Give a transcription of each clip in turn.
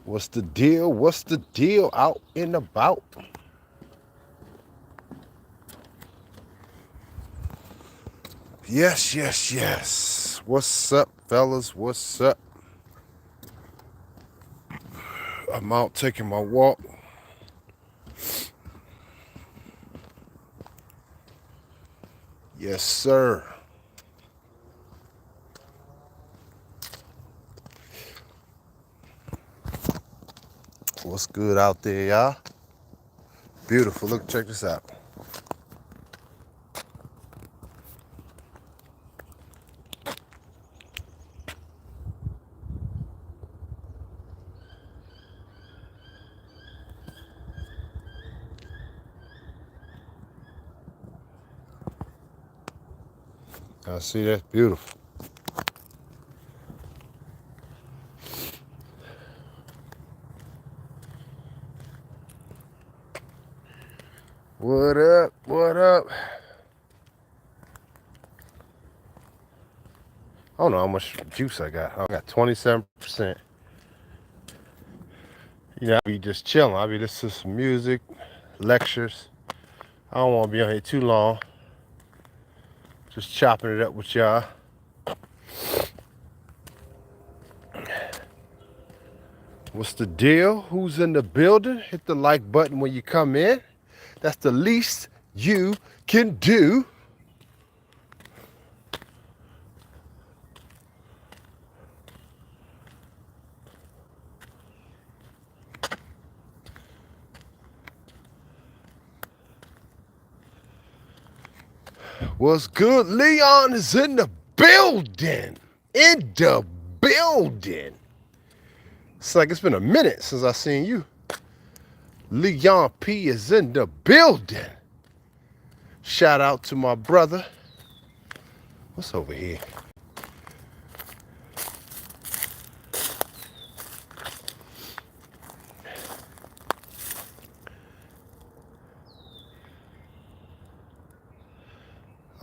What's the deal? What's the deal out and about? Yes, yes, yes. What's up, fellas? What's up? I'm out taking my walk. Yes, sir. What's good out there, y'all? Beautiful. Look, check this out. I see that's beautiful. What up? What up? I don't know how much juice I got. I got 27%. You know, I be just chilling. I be listening to some music, lectures. I don't want to be on here too long. Just chopping it up with y'all. What's the deal? Who's in the building? Hit the like button when you come in. That's the least you can do. What's good? Leon is in the building. In the building. It's like it's been a minute since I seen you. Leon P is in the building. Shout out to my brother. What's over here?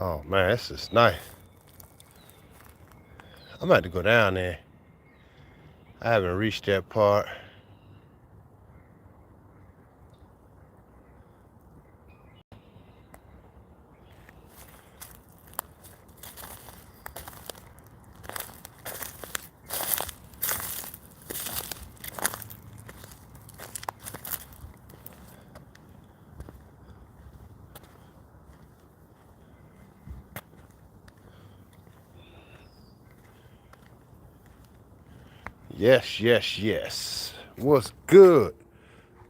Oh man, this is nice. I'm about to go down there. I haven't reached that part. Yes, yes, yes. What's good?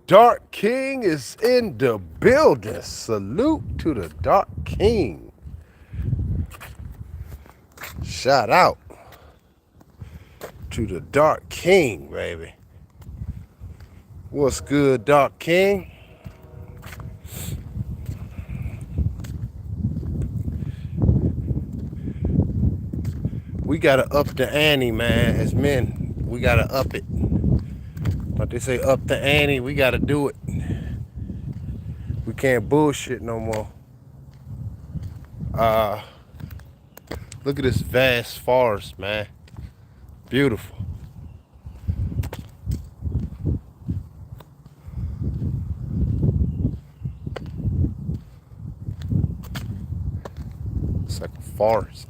Dark King is in the building. Salute to the Dark King. Shout out to the Dark King, baby. What's good, Dark King? We gotta up the ante, man. As men, we gotta up it. Like they say, up the ante, we gotta do it. We can't bullshit no more. Look at this vast forest, man. Beautiful. It's like a forest.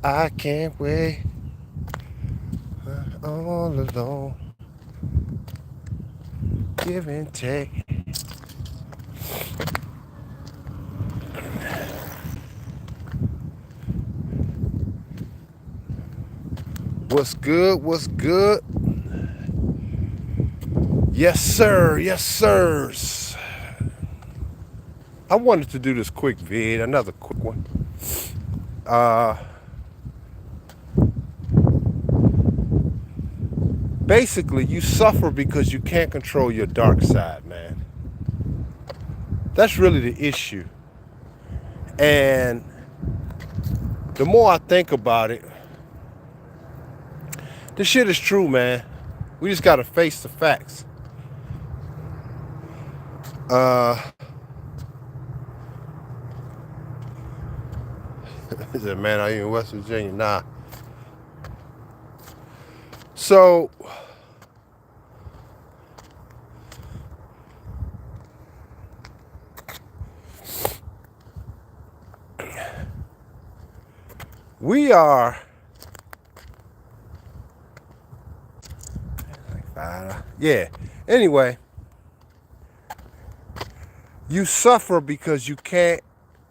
I can't wait. All alone. Give and take. What's good? What's good? Yes, sir. Yes, sirs. I wanted to do this quick vid, another quick one. Basically, you suffer because you can't control your dark side, man. That's really the issue. And the more I think about it, this shit is true, man. We just gotta face the facts. He said, man, are you in West Virginia? Nah. So we are yeah. Anyway, you suffer because you can't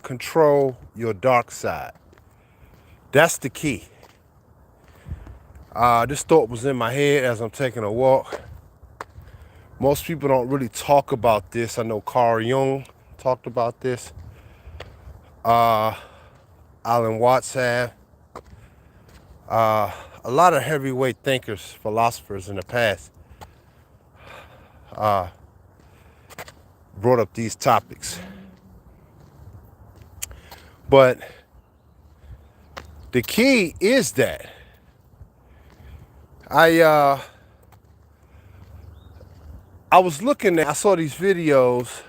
control your dark side. That's the key. This thought was in my head as I'm taking a walk. Most people don't really talk about this. I know Carl Jung talked about this. Alan Watts have. A lot of heavyweight thinkers, philosophers in the past brought up these topics. But the key is that I was looking at, I saw these videos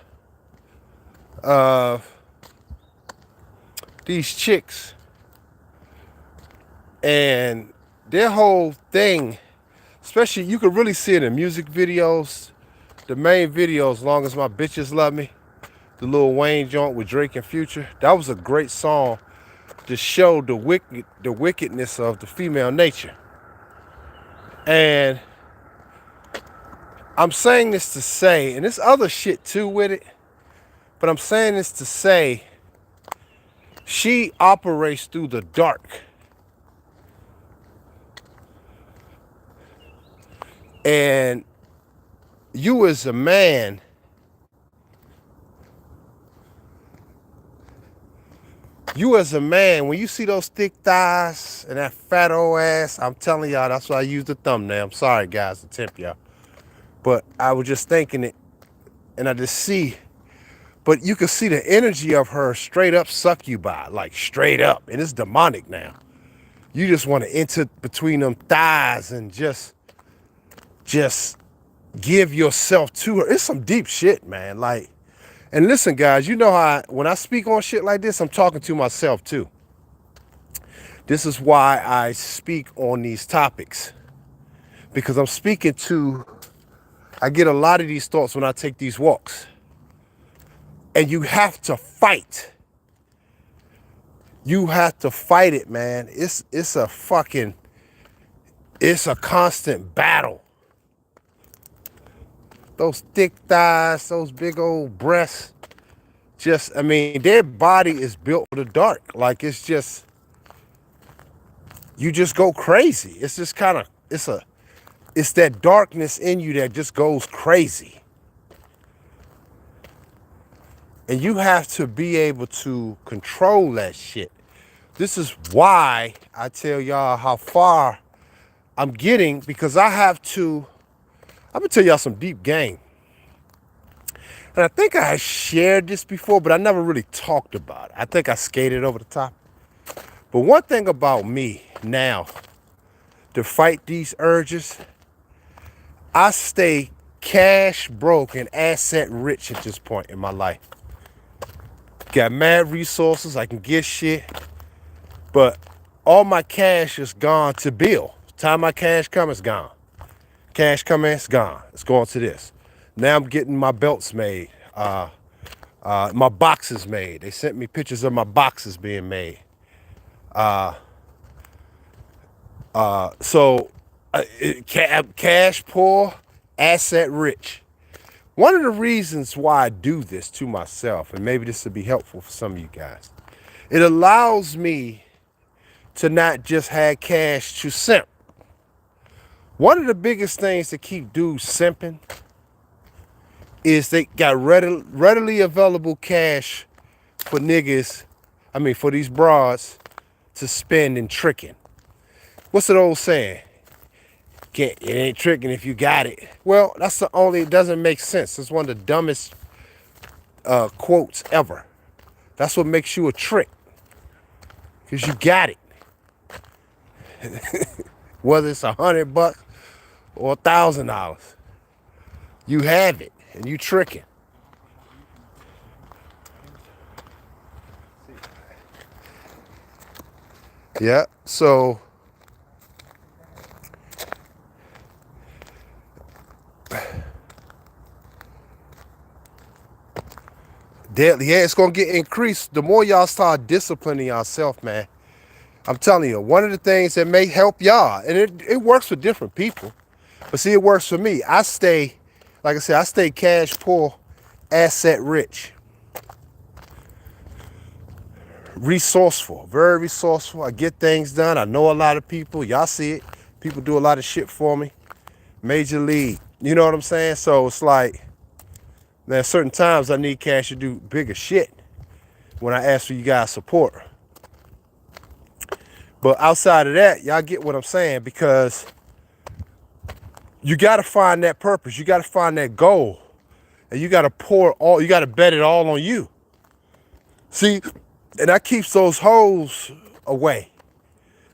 of these chicks and their whole thing, especially you could really see it in music videos. The main videos, As Long As My Bitches Love Me, the Lil Wayne joint with Drake and Future, that was a great song to show the wickedness of the female nature. And I'm saying this to say, and there's other shit too with it, but I'm saying this to say, she operates through the dark. And you as a man, when you see those thick thighs and that fat old ass, I'm telling y'all, that's why I use the thumbnail. I'm sorry, guys, to tempt y'all. But I was just thinking it, and I just see, but you can see the energy of her straight up suck you by, like straight up. And it's demonic now. You just want to enter between them thighs and just give yourself to her. It's some deep shit, man. Like, and listen, guys, you know how when I speak on shit like this, I'm talking to myself too. This is why I speak on these topics, because I get a lot of these thoughts when I take these walks. And you have to fight. You have to fight it, man. It's a constant battle. Those thick thighs, those big old breasts, their body is built for the dark. Like, it's just, you just go crazy. It's just kind of, it's that darkness in you that just goes crazy. And you have to be able to control that shit. This is why I tell y'all how far I'm getting, because I'm gonna tell y'all some deep game. And I think I shared this before, but I never really talked about it. I think I skated over the top. But one thing about me now, to fight these urges, I stay cash broke and asset rich at this point in my life. Got mad resources, I can get shit, but all my cash is gone to bill. Time my cash comes, it's gone. Cash coming, it's gone. It's going to this. Now I'm getting my belts made, my boxes made. They sent me pictures of my boxes being made. Cash poor, asset rich. One of the reasons why I do this to myself, and maybe this would be helpful for some of you guys, it allows me to not just have cash to simp. One of the biggest things to keep dudes simping is they got readily available cash for niggas, for these broads to spend in tricking. What's that old saying? It ain't tricking if you got it. Well, it doesn't make sense. It's one of the dumbest quotes ever. That's what makes you a trick. Because you got it. Whether it's $100 or $1,000, you have it and you tricking. Yeah, so Deadly. Yeah, it's gonna get increased. The more y'all start disciplining yourself, man. I'm telling you, one of the things that may help y'all, and it works for different people. But see, it works for me. I stay, like I said, I stay cash poor, asset rich. Resourceful, very resourceful. I get things done. I know a lot of people. Y'all see it. People do a lot of shit for me. Major league. You know what I'm saying? So it's like, man, certain times I need cash to do bigger shit when I ask for you guys' support. But outside of that, y'all get what I'm saying, because you got to find that purpose. You got to find that goal. And you got to you got to bet it all on you. See, and that keeps those hoes away.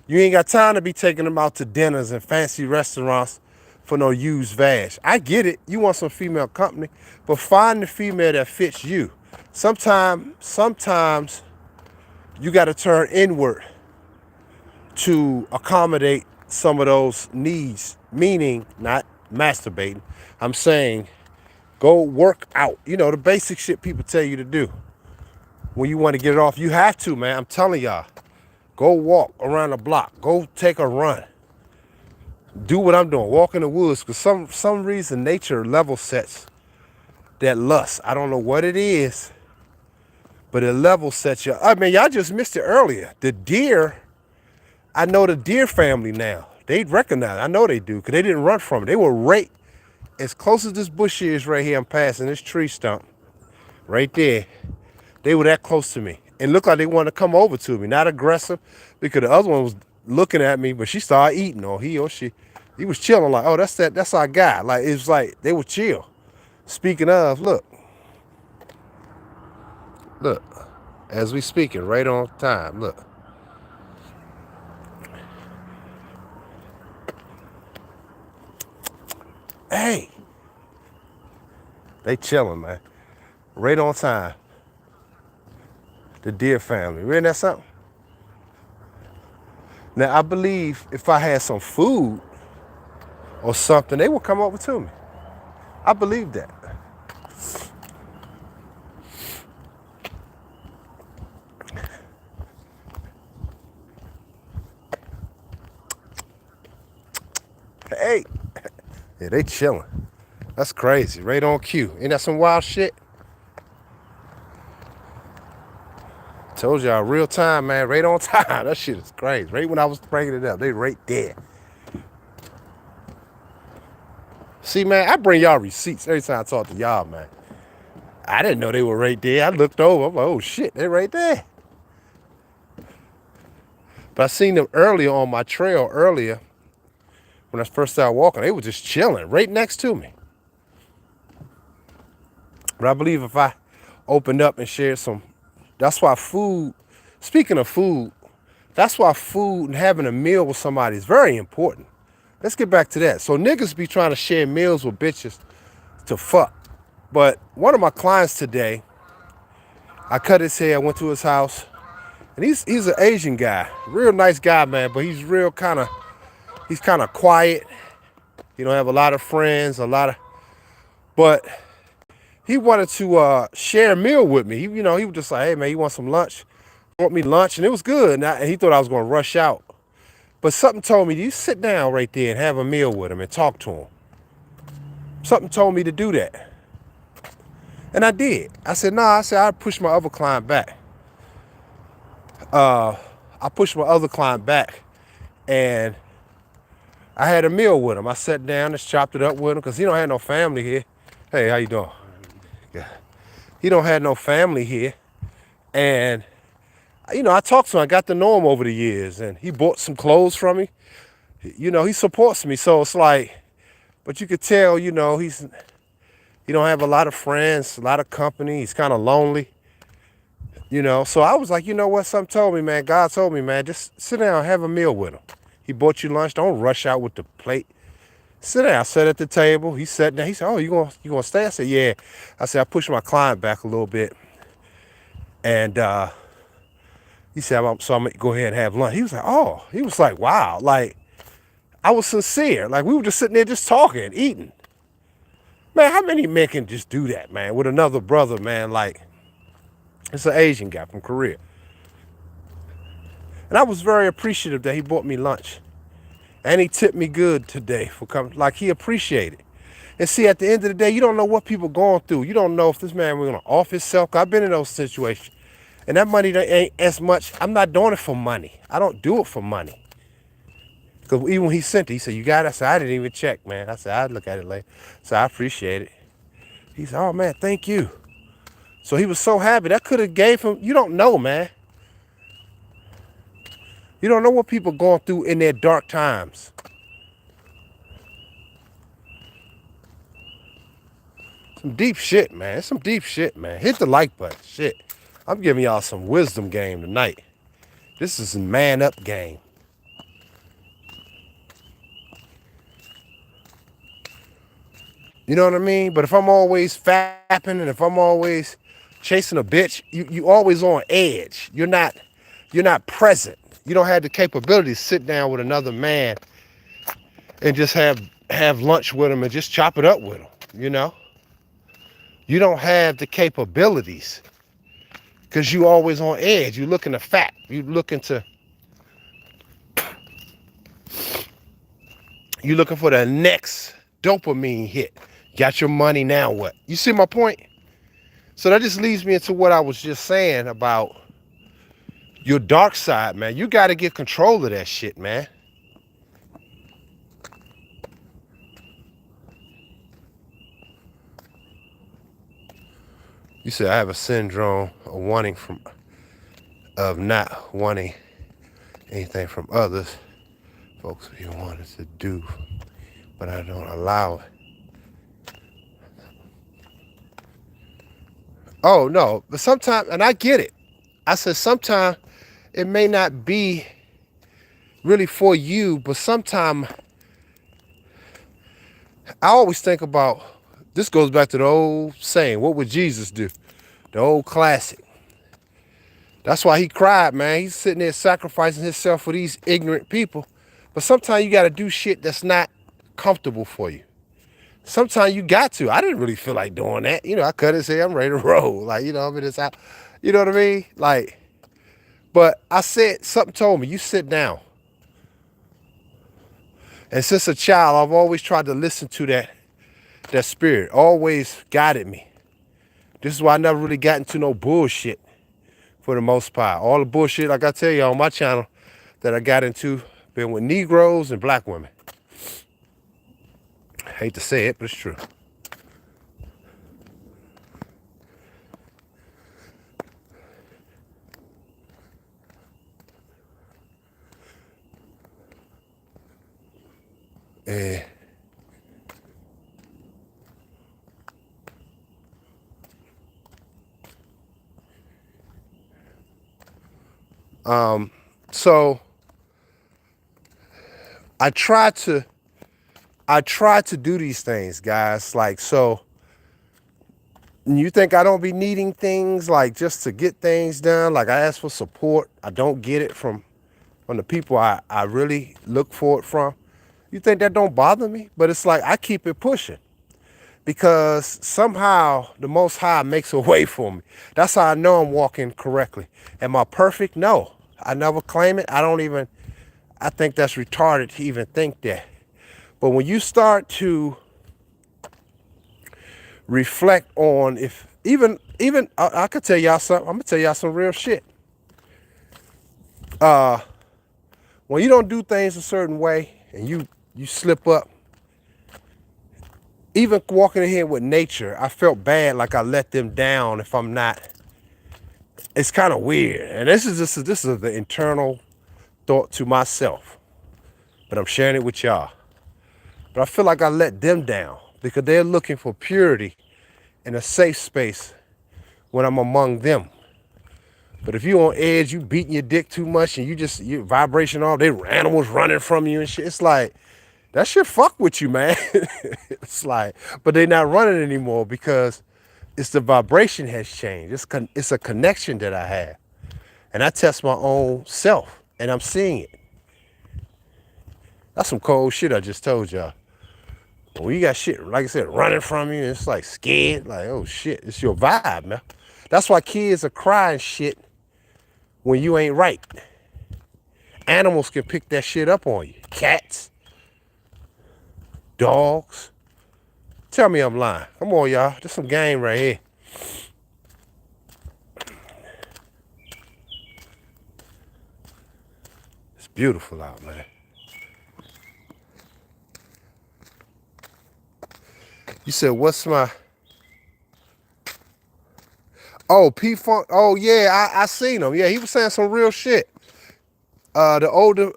You ain't got time to be taking them out to dinners and fancy restaurants for no used vag. I get it. You want some female company, but find the female that fits you. Sometimes you got to turn inward to accommodate some of those needs, meaning not masturbating. I'm saying go work out. You know, the basic shit people tell you to do. When you want to get it off, you have to, man. I'm telling y'all. Go walk around the block. Go take a run. Do what I'm doing. Walk in the woods. Because some reason nature level sets that lust. I don't know what it is, but it level sets you. I mean, y'all just missed it earlier. The deer, I know the deer family now. They recognize it. I know they do, because they didn't run from it. They were right as close as this bush is right here. I'm passing this tree stump right there. They were that close to me. And looked like they wanted to come over to me. Not aggressive, because the other one was looking at me, but she started eating, or he or she. He was chilling like, oh, that's our guy. Like, it was like they were chill. Speaking of, look, as we speaking, right on time, look. Hey, they chilling, man. Right on time. The deer family. Isn't that something? Now, I believe if I had some food or something, they would come over to me. I believe that. Hey, yeah, they chilling. That's crazy. Right on cue. Ain't that some wild shit? Told y'all, real time, man. Right on time. That shit is crazy. Right when I was bringing it up, they right there. See, man, I bring y'all receipts every time I talk to y'all, man. I didn't know they were right there. I looked over. I'm like, oh, shit, they're right there. But I seen them earlier on my trail earlier when I first started walking. They were just chilling right next to me. But I believe if I opened up and shared some, that's why food, speaking of food, that's why food and having a meal with somebody is very important. Let's get back to that. So niggas be trying to share meals with bitches to fuck. But one of my clients today, I cut his hair, went to his house, and he's an Asian guy. Real nice guy, man, but he's kind of quiet. He don't have a lot of friends, but he wanted to share a meal with me. He was just like, hey, man, you want some lunch? Brought me lunch, and it was good. And he thought I was going to rush out. But something told me, you sit down right there and have a meal with him and talk to him. Something told me to do that. And I did. I said, nah, I pushed my other client back. I pushed my other client back, and I had a meal with him. I sat down and chopped it up with him, because he don't have no family here. Hey, how you doing? Yeah. He don't have no family here. And, I talked to him. I got to know him over the years, and he bought some clothes from me. He supports me. So it's like, but you could tell, he don't have a lot of friends, a lot of company. He's kind of lonely, So I was like, you know what? Something told me, man. God told me, man, just sit down and have a meal with him. He bought you lunch. Don't rush out with the plate. Sit down. I sat at the table. He sat down. He said, oh, you gonna stay? I said, yeah. I said, I pushed my client back a little bit. And he said, so I'm going to go ahead and have lunch. He was like, oh. He was like, wow. Like, I was sincere. Like, we were just sitting there just talking, eating. Man, how many men can just do that, man, with another brother, man? Like, It's an Asian guy from Korea. And I was very appreciative that he bought me lunch. And he tipped me good today for coming. Like, he appreciated it. And see, at the end of the day, you don't know what people going through. You don't know if this man was going to off himself. I've been in those situations. And that money ain't as much. I'm not doing it for money. I don't do it for money. Because even when he sent it, he said, you got it? I said, I didn't even check, man. I said, I'd look at it later. So I appreciate it. He said, oh, man, thank you. So he was so happy. That could have gave him, you don't know, man. You don't know what people going through in their dark times. Some deep shit, man. It's some deep shit, man. Hit the like button. Shit. I'm giving y'all some wisdom game tonight. This is a man up game. You know what I mean? But if I'm always fapping and if I'm always chasing a bitch, you always on edge. You're not present. You don't have the capability to sit down with another man and just have lunch with him and just chop it up with him, you know? You don't have the capabilities because you always on edge. You looking to fat. You looking for the next dopamine hit. Got your money, now what? You see my point? So that just leads me into what I was just saying about your dark side, man. You got to get control of that shit, man. You said I have a syndrome of not wanting anything from others. Folks, you wanted to do, but I don't allow it. Oh, no, but sometimes, and I get it. I said sometimes it may not be really for you, but sometimes I always think about, this goes back to the old saying, what would Jesus do? The old classic. That's why he cried, man. He's sitting there sacrificing himself for these ignorant people. But sometimes you got to do shit that's not comfortable for you. Sometimes you got to. I didn't really feel like doing that. You know, I cut his hair, I'm ready to roll. Like, you know, I'm in this out. You know what I mean? Like, but I said, something told me, you sit down. And since a child, I've always tried to listen to that spirit. Always guided me. This is why I never really got into no bullshit for the most part. All the bullshit, like I tell you on my channel, that I got into, been with Negroes and black women. I hate to say it, but it's true. And so I try to do these things, guys. Like, so you think I don't be needing things like just to get things done? Like, I ask for support. I don't get it from the people I really look for it from. You think that don't bother me? But it's like I keep it pushing because somehow the Most High makes a way for me. That's how I know I'm walking correctly. Am I perfect? No. I never claim it. I think that's retarded to even think that. But when you start to reflect on, if even I could tell y'all something. I'm gonna tell y'all some real shit. When you don't do things a certain way and you slip up, even walking in here with nature, I felt bad, like I let them down if I'm not. It's kind of weird, and this is the internal thought to myself, but I'm sharing it with y'all. But I feel like I let them down because they're looking for purity in a safe space when I'm among them. But if you on edge, you beating your dick too much and you vibration off, they animals running from you and shit. It's like, that shit fuck with you, man. It's like, but they're not running anymore because it's the vibration has changed. It's a connection that I have. And I test my own self and I'm seeing it. That's some cold shit I just told y'all. When you got shit, like I said, running from you, it's like scared, like, oh shit, it's your vibe, man. That's why kids are crying shit when you ain't right. Animals can pick that shit up on you. Cats, dogs. Tell me I'm lying. Come on, y'all. There's some game right here. It's beautiful out, man. You said, what's my... Oh, P-Funk. Oh, yeah, I seen him. Yeah, he was saying some real shit. The older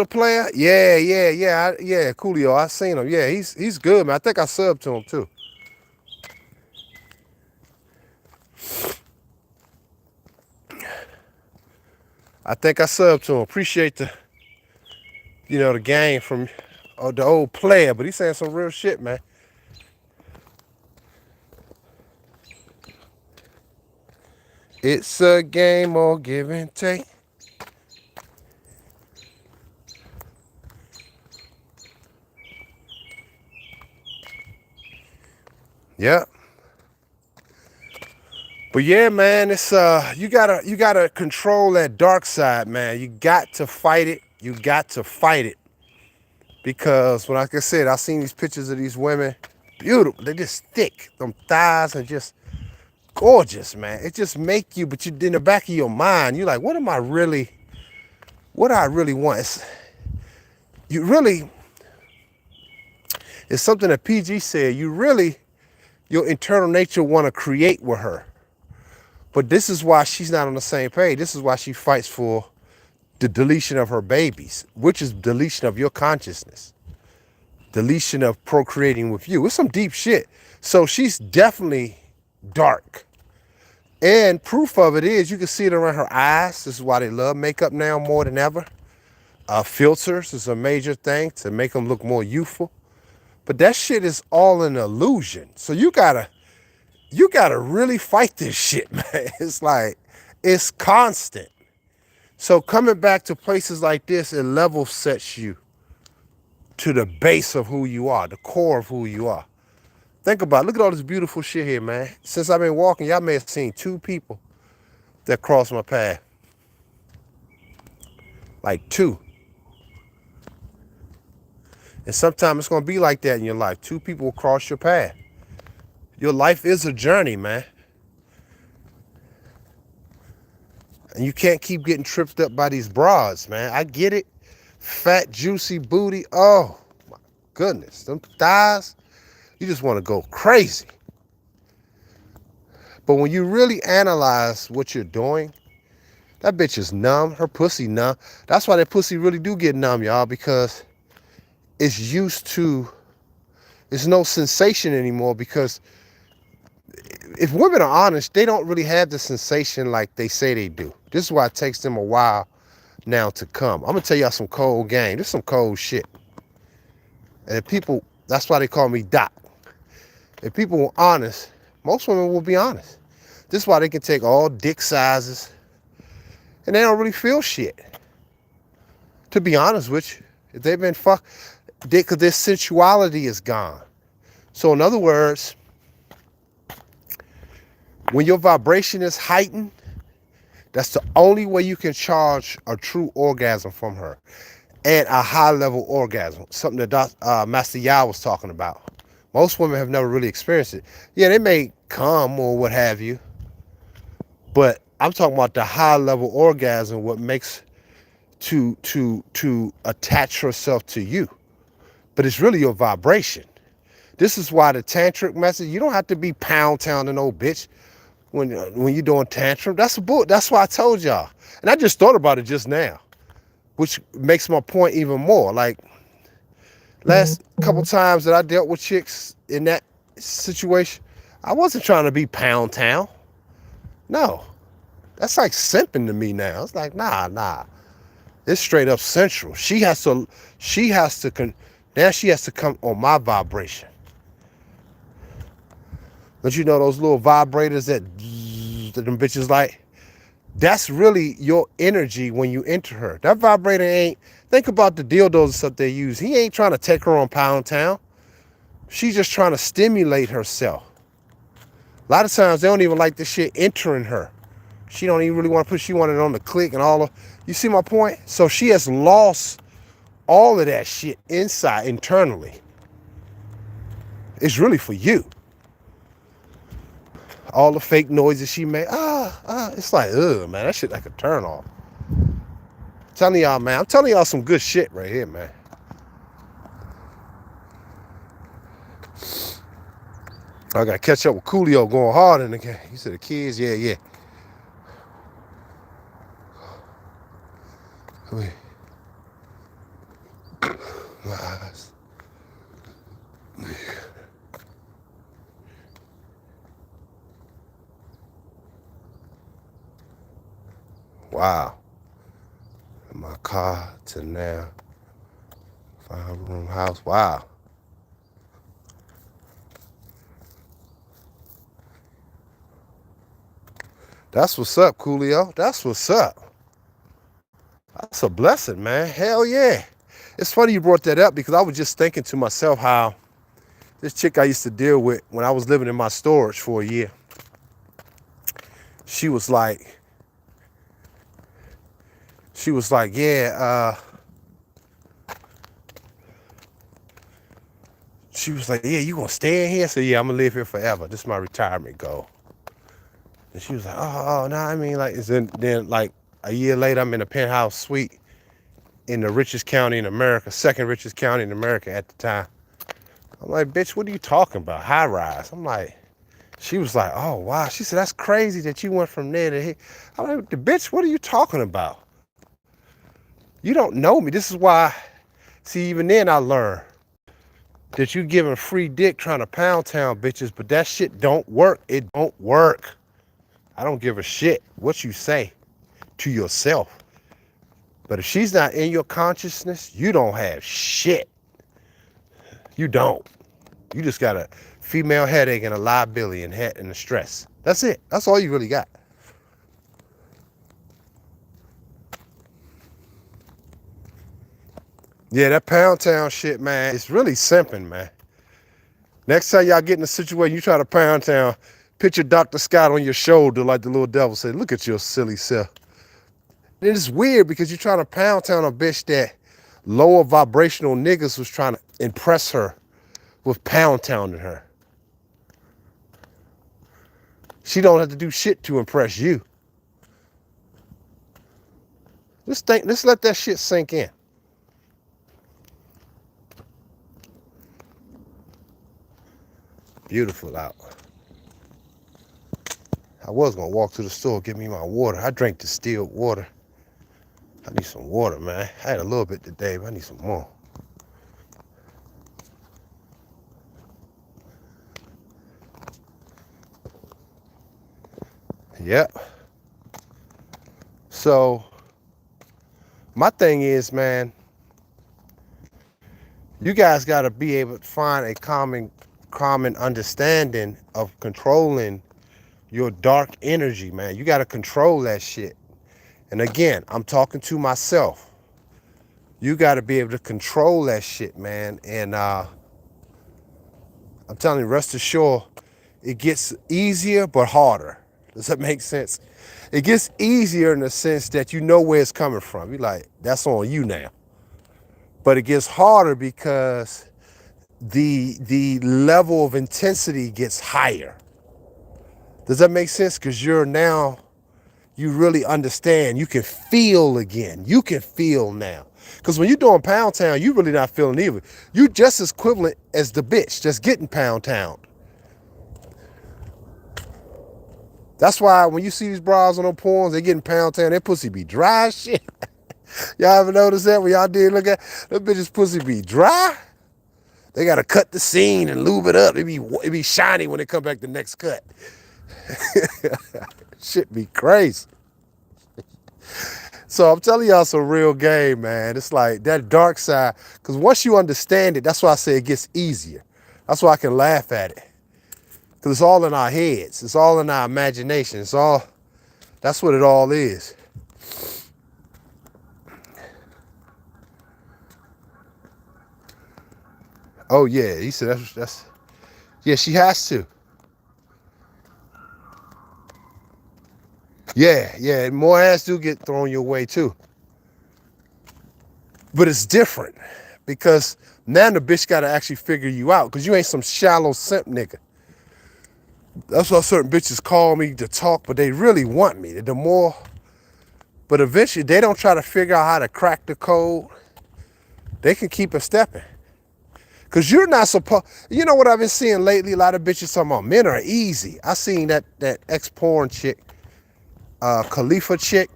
player. Yeah, Coolio. I seen him. Yeah, he's good, man. I think I subbed to him, too. I think I subbed to him. Appreciate the game from the old player, but he's saying some real shit, man. It's a game of give and take. Yep. But yeah, man, it's you gotta control that dark side, man. You got to fight it. You got to fight it. Because like I said, I seen these pictures of these women, beautiful. They're just thick. Them thighs are just gorgeous, man. It just make you, but you in the back of your mind, you're like, what do I really want? It's something that PG said, your internal nature want to create with her. But this is why she's not on the same page. This is why she fights for the deletion of her babies, which is deletion of your consciousness, deletion of procreating with you. It's some deep shit. So she's definitely dark. And proof of it is you can see it around her eyes. This is why they love makeup now more than ever. Filters is a major thing to make them look more youthful. But that shit is all an illusion. So you gotta really fight this shit, man. It's like, it's constant. So coming back to places like this, it level sets you to the base of who you are, the core of who you are. Think about it. Look at all this beautiful shit here, man. Since I've been walking, y'all may have seen 2 people that crossed my path. Like 2. And sometimes it's going to be like that in your life. 2 people will cross your path. Your life is a journey, man. And you can't keep getting tripped up by these broads, man. I get it. Fat, juicy booty. Oh, my goodness. Them thighs, you just want to go crazy. But when you really analyze what you're doing, that bitch is numb. Her pussy numb. That's why that pussy really do get numb, y'all, because it's used to, it's no sensation anymore, because if women are honest, they don't really have the sensation like they say they do. This is why it takes them a while now to come. I'm gonna tell y'all some cold game. This is some cold shit. And if people, that's why they call me Doc. If people were honest, most women will be honest. This is why they can take all dick sizes and they don't really feel shit. To be honest with you, if they've been fucked, because their sensuality is gone. So in other words, when your vibration is heightened, that's the only way you can charge a true orgasm from her, and a high-level orgasm, something that Master Yah was talking about. Most women have never really experienced it. Yeah, they may come or what have you, but I'm talking about the high-level orgasm, what makes to attach herself to you. But it's really your vibration. This is why the tantric message, you don't have to be pound-town old bitch when you're doing tantrum. That's a bull. That's why I told y'all. And I just thought about it just now, which makes my point even more. Like, last couple times that I dealt with chicks in that situation, I wasn't trying to be pound town. No. That's like simping to me now. It's like, nah. It's straight up sensual. Now she has to come on my vibration. Don't you know those little vibrators that them bitches like? That's really your energy when you enter her. That vibrator ain't, think about the dildos and stuff they use. He ain't trying to take her on Pound Town. She's just trying to stimulate herself. lot of times they don't even like the shit entering her. She don't even really want to put, she wanted it on the click and all of, you see my point? So she has lost all of that shit inside, internally. It's really for you. All the fake noises she made, it's like, ugh, man, that shit like a turn off. I'm telling y'all, man, I'm telling y'all some good shit right here, man. I gotta catch up with Coolio going hard in the game. He said the kids, yeah. Wow. My car to now. 5-room house. Wow. That's what's up, Coolio. That's what's up. That's a blessing, man. Hell yeah. It's funny you brought that up because I was just thinking to myself how this chick I used to deal with when I was living in my storage for a year, she was like, yeah, you gonna stay in here? I said, yeah, I'm gonna live here forever. This is my retirement goal. And she was like, oh, no, I mean, like, then like a year later, I'm in a penthouse suite in the richest county in America, second richest county in America at the time. I'm like, bitch, what are you talking about? High rise. I'm like, she was like, oh, wow. She said, that's crazy that you went from there to here. I'm like, bitch, what are you talking about? You don't know me. This is why, see, even then I learned that you giving free dick trying to pound town bitches, but that shit don't work. It don't work. I don't give a shit what you say to yourself. But if she's not in your consciousness, you don't have shit. You don't. You just got a female headache and a liability and a stress. That's it. That's all you really got. Yeah, that pound town shit, man, it's really simping, man. Next time y'all get in a situation, you try to pound town, picture Dr. Scott on your shoulder like the little devil said, look at your silly self. And it's weird because you're trying to pound town a bitch that lower vibrational niggas was trying to impress her with pound town in her. She don't have to do shit to impress you. Let's let that shit sink in. Beautiful out. I was gonna walk to the store, get me my water. I drank distilled water. I need some water, man. I had a little bit today, but I need some more. Yep. So, my thing is, man, you guys got to be able to find a common understanding of controlling your dark energy, man. You got to control that shit. And again, I'm talking to myself. You got to be able to control that shit, man. And I'm telling you, rest assured, it gets easier but harder. Does that make sense? It gets easier in the sense that you know where it's coming from. You're like, that's on you now. But it gets harder because the level of intensity gets higher. Does that make sense? Because you really understand. You can feel again. You can feel now. Because when you're doing pound town, you really not feeling either. You just as equivalent as the bitch just getting pound town. That's why when you see these bras on them porns, they getting pound town, their pussy be dry as shit. Y'all ever notice that when y'all did look at that bitch's pussy be dry? They gotta cut the scene and lube it up. It be shiny when they come back the next cut. Shit be crazy. So I'm telling y'all some real game, man. It's like that dark side. Because once you understand it, that's why I say it gets easier. That's why I can laugh at it. Because it's all in our heads. It's all in our imagination. That's what it all is. Oh, yeah. He said that's yeah, she has to. Yeah, more ass do get thrown your way too. But it's different because now the bitch got to actually figure you out because you ain't some shallow simp nigga. That's why certain bitches call me to talk, but they really want me. The more, but eventually they don't try to figure out how to crack the code. They can keep it stepping. Cause you're not supposed, you know what I've been seeing lately? A lot of bitches talking about men are easy. I seen that ex-porn chick, Khalifa chick,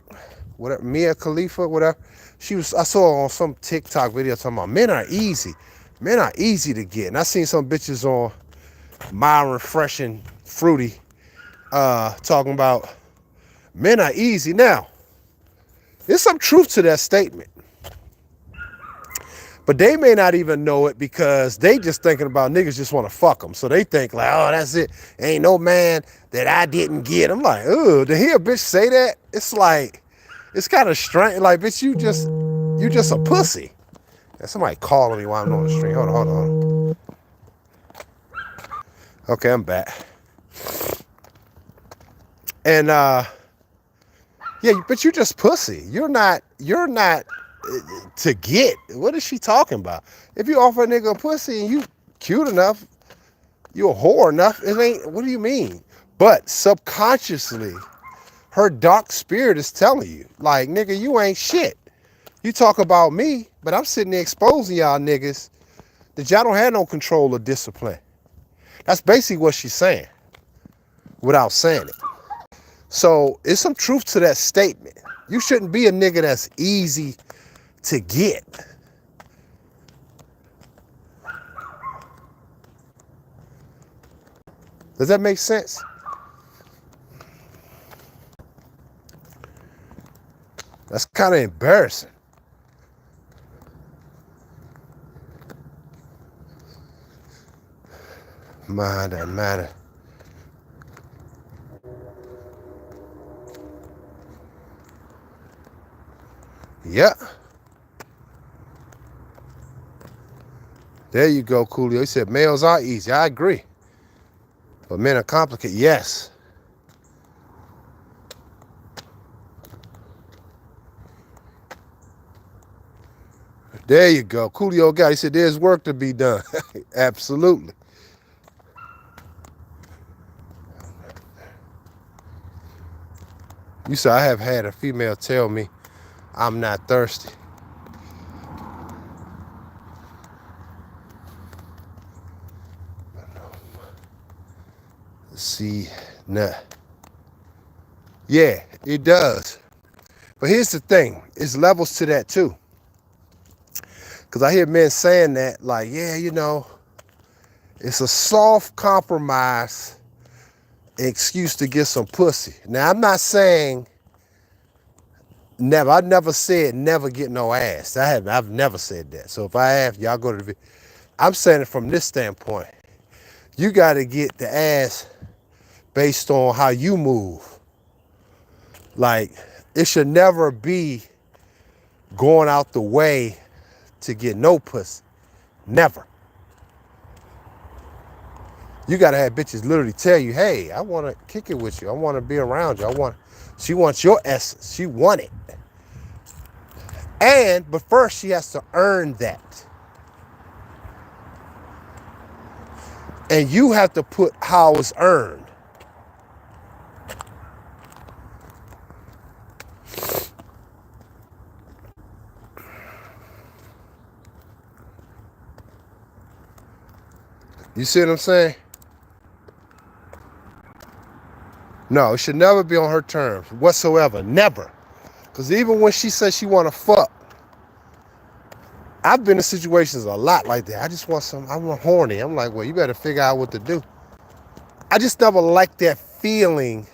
whatever, Mia Khalifa, whatever. I saw her on some TikTok video talking about men are easy. Men are easy to get. And I seen some bitches on Myron Fresh and Fruity talking about men are easy. Now, there's some truth to that statement. But they may not even know it because they just thinking about niggas just want to fuck them. So they think like, oh, that's it. Ain't no man that I didn't get. I'm like, ugh, to hear a bitch say that, it's like, it's kind of strange. Like, bitch, you just a pussy. And somebody calling me while I'm on the stream. Hold on. Okay, I'm back. And yeah, but you just pussy. You're not to get. What is she talking about? If you offer a nigga a pussy and you cute enough, you a whore enough, it ain't, what do you mean? But subconsciously, her dark spirit is telling you, like, nigga, you ain't shit. You talk about me, but I'm sitting there exposing y'all niggas that y'all don't have no control or discipline. That's basically what she's saying without saying it. So it's some truth to that statement. You shouldn't be a nigga that's easy to get. Does that make sense? That's kind of embarrassing. Mind that matter. Yeah. There you go, Coolio. He said males are easy. I agree. But men are complicated. Yes. There you go. Coolio guy. He said there's work to be done. Absolutely. You said I have had a female tell me I'm not thirsty. See, nah. Yeah, it does. But here's the thing. It's levels to that too. Because I hear men saying that, like, yeah, you know, it's a soft compromise excuse to get some pussy. Now, I'm not saying never. I never said never get no ass. I've never said that. So if I have, y'all go to the video. I'm saying it from this standpoint. You got to get the ass based on how you move. Like, it should never be going out the way to get no pussy. Never. You gotta have bitches literally tell you, hey, I wanna kick it with you. I wanna be around you. She wants your essence. She want it. But first she has to earn that. And you have to put how it's earned. You see what I'm saying? No, it should never be on her terms whatsoever. Never. Because even when she says she want to fuck, I've been in situations a lot like that. I'm horny. I'm like, well, you better figure out what to do. I just never liked that feeling.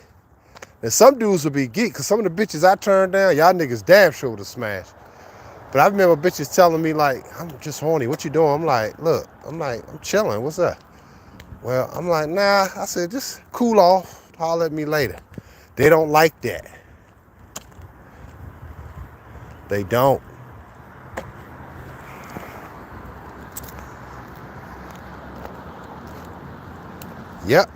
And some dudes would be geek, because some of the bitches I turned down, y'all niggas damn sure would have smashed. But I remember bitches telling me, like, I'm just horny. What you doing? I'm like, look, I'm chilling. What's up? Well, I'm like, nah. I said, just cool off. Holler at me later. They don't like that. They don't. Yep.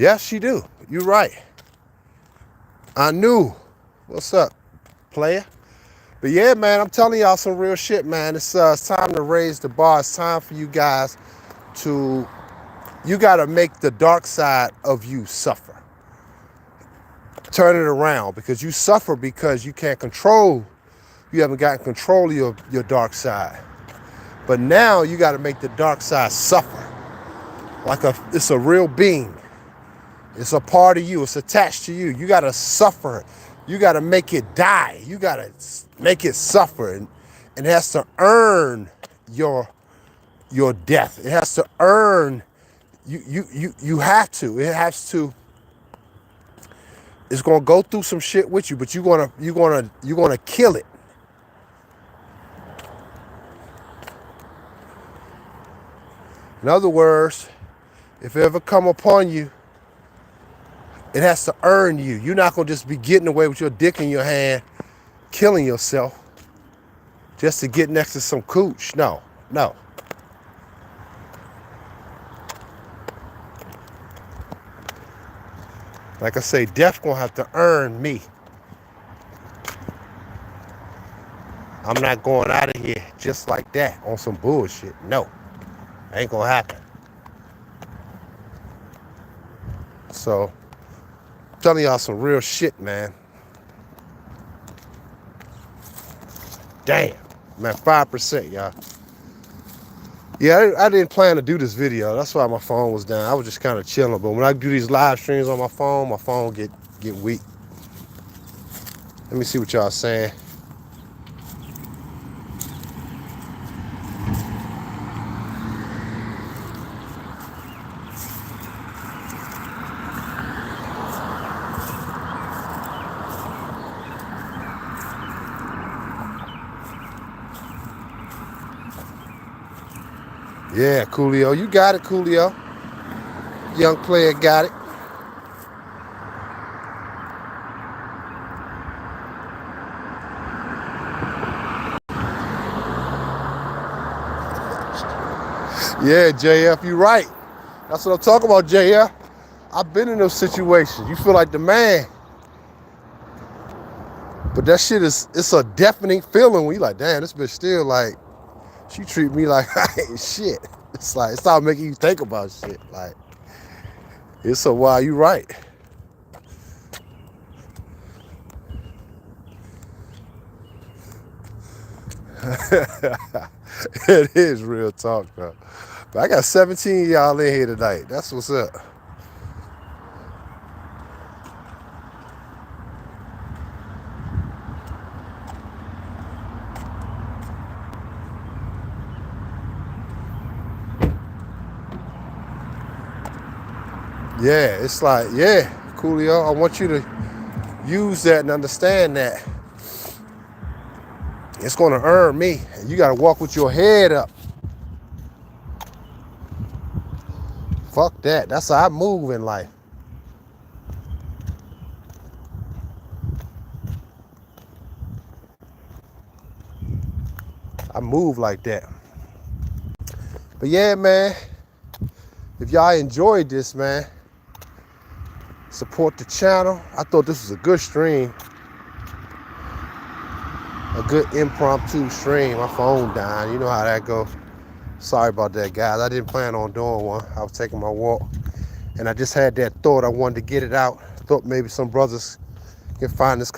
Yes, she do. You're right. I knew. What's up, player? But yeah, man, I'm telling y'all some real shit, man. It's time to raise the bar. It's time for you guys to, you got to make the dark side of you suffer. Turn it around, because you suffer because you can't control, you haven't gotten control of your dark side. But now you got to make the dark side suffer. Like it's a real being. It's a part of you. It's attached to you. You got to suffer. You got to make it die. You got to make it suffer. And it has to earn your death. It has to earn, you have to. It has to. It's gonna go through some shit with you, but you're gonna kill it. In other words, if it ever come upon you, it has to earn you. You're not gonna just be getting away with your dick in your hand, killing yourself, just to get next to some cooch. No, no. Like I say, death gonna have to earn me. I'm not going out of here just like that on some bullshit. No, ain't gonna happen. So, I'm telling y'all some real shit, man. Damn, man, 5%, y'all. Yeah, I didn't plan to do this video. That's why my phone was down. I was just kind of chilling. But when I do these live streams on my phone get weak. Let me see what y'all saying. Yeah, Coolio. You got it, Coolio. Young player got it. Yeah, JF, you right. That's what I'm talking about, JF. I've been in those situations. You feel like the man. But that shit it's a deafening feeling when you like, damn, this bitch still like, she treat me like I ain't shit. It's like, it started making you think about shit. Like, it's a while, you right. It is real talk, though. But I got 17 of y'all in here tonight. That's what's up. Yeah, it's like, yeah, Coolio, I want you to use that and understand that it's going to earn me. And you got to walk with your head up. Fuck that. That's how I move in life. I move like that. But yeah, man, if y'all enjoyed this, man, support the channel. I thought this was a good stream. A good impromptu stream. My phone died. You know how that goes. Sorry about that, guys. I didn't plan on doing one. I was taking my walk. And I just had that thought. I wanted to get it out. Thought maybe some brothers can find this